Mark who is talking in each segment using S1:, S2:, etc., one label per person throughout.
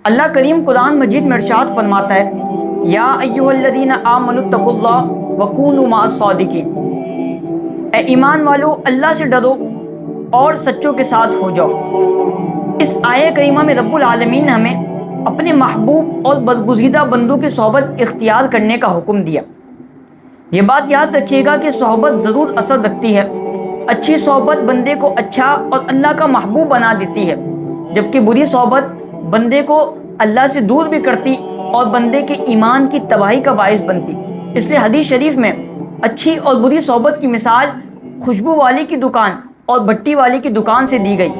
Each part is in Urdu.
S1: اللہ کریم قرآن مجید میں ارشاد فرماتا ہے، یا ایھا الذین آمنوا اتقوا اللہ وکونوا مع الصادقین، اے ایمان والو اللہ سے ڈرو اور سچوں کے ساتھ ہو جاؤ۔ اس آیہ کریمہ میں رب العالمین نے ہمیں اپنے محبوب اور برگزیدہ بندوں کی صحبت اختیار کرنے کا حکم دیا۔ یہ بات یاد رکھیے گا کہ صحبت ضرور اثر رکھتی ہے۔ اچھی صحبت بندے کو اچھا اور اللہ کا محبوب بنا دیتی ہے، جبکہ بری صحبت بندے کو اللہ سے دور بھی کرتی اور بندے کے ایمان کی تباہی کا باعث بنتی۔ اس لیے حدیث شریف میں اچھی اور بری صحبت کی مثال خوشبو والی کی دکان اور بھٹی والی کی دکان سے دی گئی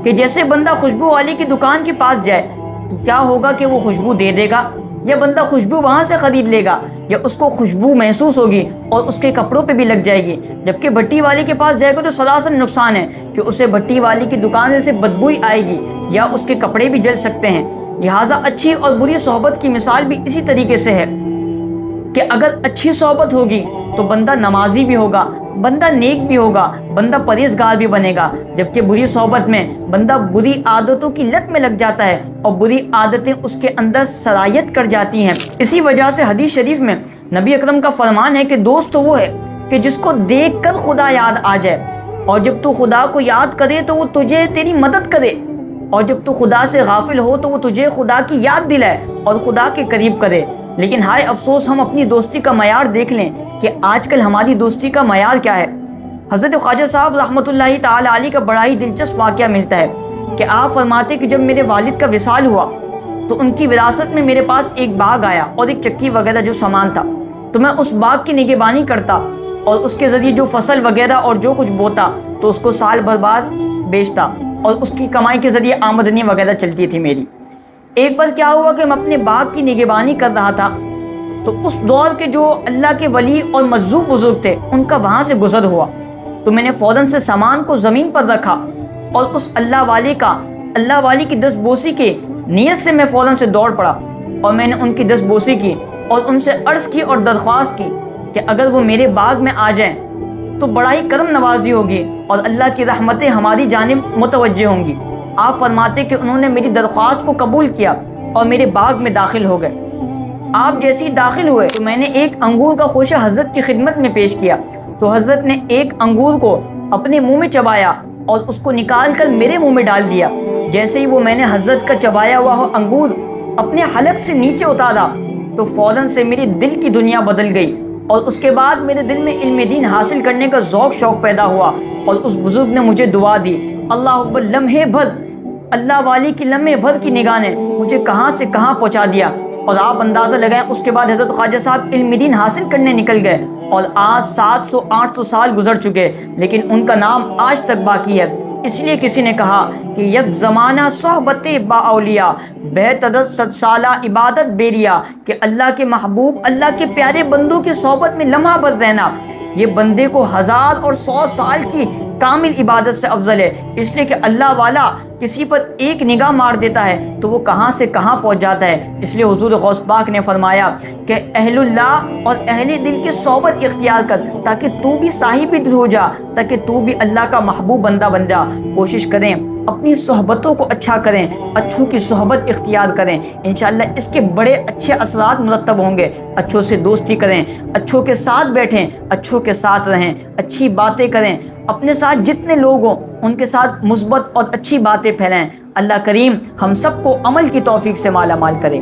S1: کہ جیسے بندہ خوشبو والی کی دکان کے پاس جائے تو کیا ہوگا کہ وہ خوشبو دے دے گا، یا بندہ خوشبو وہاں سے خرید لے گا، یا اس کو خوشبو محسوس ہوگی اور اس کے کپڑوں پہ بھی لگ جائے گی۔ جبکہ بھٹی والی کے پاس جائے گا تو سراسر نقصان ہے کہ اسے بھٹی والی کی دکان سے بدبو آئے گی یا اس کے کپڑے بھی جل سکتے ہیں۔ لہٰذا اچھی اور بری صحبت کی مثال بھی اسی طریقے سے ہے کہ اگر اچھی صحبت ہوگی تو بندہ نمازی بھی ہوگا، بندہ نیک بھی ہوگا، بندہ پرہیزگار بھی بنے گا، جبکہ بری صحبت میں بندہ بری عادتوں کی لت میں لگ جاتا ہے اور بری عادتیں اس کے اندر سرایت کر جاتی ہیں۔ اسی وجہ سے حدیث شریف میں نبی اکرم کا فرمان ہے کہ دوست تو وہ ہے کہ جس کو دیکھ کر خدا یاد آ جائے، اور جب تو خدا کو یاد کرے تو وہ تجھے تیری مدد کرے، اور جب تو خدا سے غافل ہو تو وہ تجھے خدا کی یاد دلائے اور خدا کے قریب کرے۔ لیکن ہائے افسوس، ہم اپنی دوستی کا معیار دیکھ لیں کہ آج کل ہماری دوستی کا معیار کیا ہے۔ حضرت خواجہ صاحب رحمۃ اللہ تعالی علیہ کا بڑا ہی دلچسپ واقعہ ملتا ہے کہ آپ فرماتے کہ جب میرے والد کا وصال ہوا تو ان کی وراثت میں میرے پاس ایک باغ آیا اور ایک چکی وغیرہ جو سامان تھا، تو میں اس باغ کی نگہبانی کرتا اور اس کے ذریعے جو فصل وغیرہ اور جو کچھ بوتا تو اس کو سال بھر بعد بیچتا اور اس کی کمائی کے ذریعے آمدنی وغیرہ چلتی تھی میری۔ ایک بار کیا ہوا کہ میں اپنے باغ کی نگہبانی کر رہا تھا تو اس دور کے جو اللہ کے ولی اور مجذوب بزرگ تھے ان کا وہاں سے گزر ہوا، تو میں نے فوراً سے سامان کو زمین پر رکھا اور اس اللہ والی کی دست بوسی کے نیت سے میں فوراً سے دوڑ پڑا اور میں نے ان کی دست بوسی کی اور ان سے عرض کی اور درخواست کی کہ اگر وہ میرے باغ میں آ جائیں تو بڑا ہی کرم نوازی ہوگی اور اللہ کی رحمتیں ہماری جانب متوجہ ہوں گی۔ آپ فرماتے کہ انہوں نے میری درخواست کو قبول کیا اور میرے باغ میں داخل ہو گئے۔ آپ جیسے ہی داخل ہوئے تو میں نے ایک انگور کا خوشہ حضرت کی خدمت میں پیش کیا، تو حضرت نے ایک انگور کو اپنے منہ میں چبایا اور اس کو نکال کر میرے منہ میں ڈال دیا۔ جیسے ہی وہ میں نے حضرت کا چبایا ہوا انگور اپنے حلق سے نیچے اتارا تو فوراً سے میری دل کی دنیا بدل گئی، اور اس کے بعد میرے دل میں علم دین حاصل کرنے کا ذوق شوق پیدا ہوا، اور اس بزرگ نے مجھے دعا دی۔ اللہ اکبر، لمحے بھر اللہ والی کی لمحے بھر کی نگاہ نے مجھے کہاں سے کہاں پہنچا دیا، اور آپ اندازہ لگائیں اس کے بعد حضرت خواجہ صاحب علم دین حاصل کرنے نکل گئے، اور آج 700-800 سال گزر چکے لیکن ان کا نام آج تک باقی ہے۔ اس لیے کسی نے کہا کہ یک زمانہ صحبت با اولیاء بہتر 100 سالہ عبادت بیریا، کہ اللہ کے محبوب اللہ کے پیارے بندوں کی صحبت میں لمحہ بھر رہنا یہ بندے کو 1000 اور 100 سال کی کامل عبادت سے افضل ہے۔ اس لیے کہ اللہ والا کسی پر ایک نگاہ مار دیتا ہے تو وہ کہاں سے کہاں پہنچ جاتا ہے۔ اس لیے حضور غوث پاک نے فرمایا کہ اہل اللہ اور اہل دل کی صحبت اختیار کر تاکہ تو بھی صاحب دل ہو جا، تاکہ تو بھی اللہ کا محبوب بندہ بن جا۔ کوشش کریں اپنی صحبتوں کو اچھا کریں، اچھوں کی صحبت اختیار کریں، انشاءاللہ اس کے بڑے اچھے اثرات مرتب ہوں گے۔ اچھوں سے دوستی کریں، اچھوں کے ساتھ بیٹھیں، اچھوں کے ساتھ رہیں، اچھی باتیں کریں، اپنے ساتھ جتنے لوگ ہوں ان کے ساتھ مثبت اور اچھی باتیں پھیلائیں۔ اللہ کریم ہم سب کو عمل کی توفیق سے مالا مال کرے۔